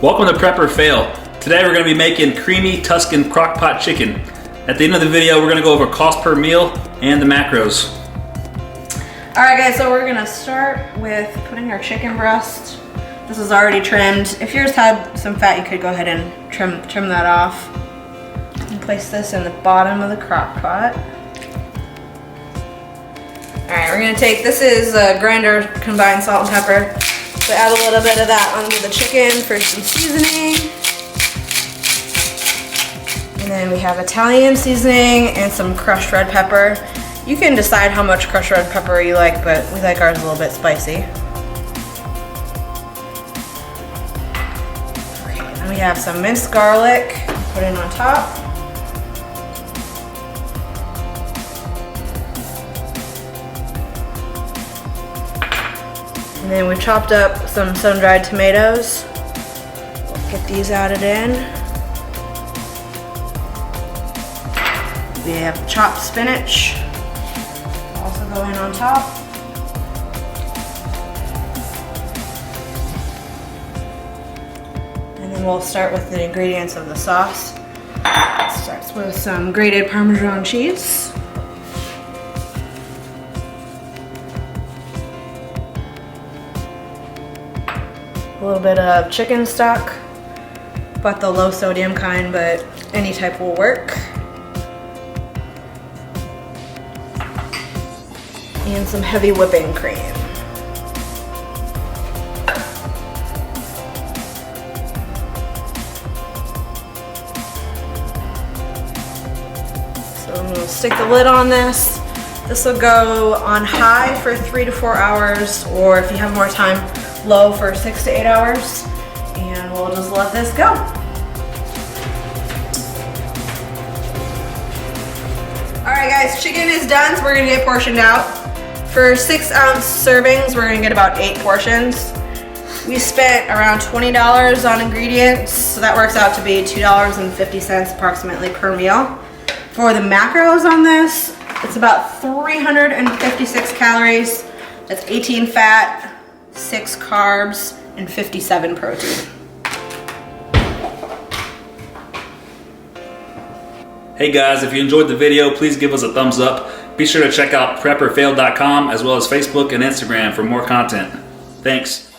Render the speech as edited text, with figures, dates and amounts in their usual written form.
Welcome to Prep or Fail. Today we're going to be making creamy Tuscan crockpot chicken. At the end of the video, we're going to go over cost per meal and the macros. Alright guys, so we're going to start with putting our chicken breast. This is already trimmed. If yours had some fat, you could go ahead and trim that off. And place this in the bottom of the crockpot. Alright, we're going to take, this is a grinder combined salt and pepper. So add a little bit of that onto the chicken for some seasoning. And then we have Italian seasoning and some crushed red pepper. You can decide how much crushed red pepper you like, but we like ours a little bit spicy. Okay, and we have some minced garlic. Put it on top. And then we've chopped up some sun-dried tomatoes. We'll get these added in. We have chopped spinach, also going on top. And then we'll start with the ingredients of the sauce. It starts with some grated Parmesan cheese. A little bit of chicken stock, but the low sodium kind, but any type will work. And some heavy whipping cream. So I'm going to stick the lid on this. This will go on high for 3 to 4 hours, or if you have more time, low for 6 to 8 hours. And we'll just let this go. Alright guys, chicken is done, so we're going to get portioned out. For 6-ounce servings, we're gonna get about 8 portions. We spent around $20 on ingredients, so that works out to be $2.50 approximately per meal. For the macros on this, it's about 356 calories. That's 18 fat, 6 carbs, and 57 protein. Hey guys, if you enjoyed the video, please give us a thumbs up. Be sure to check out preporfail.com as well as Facebook and Instagram for more content. Thanks.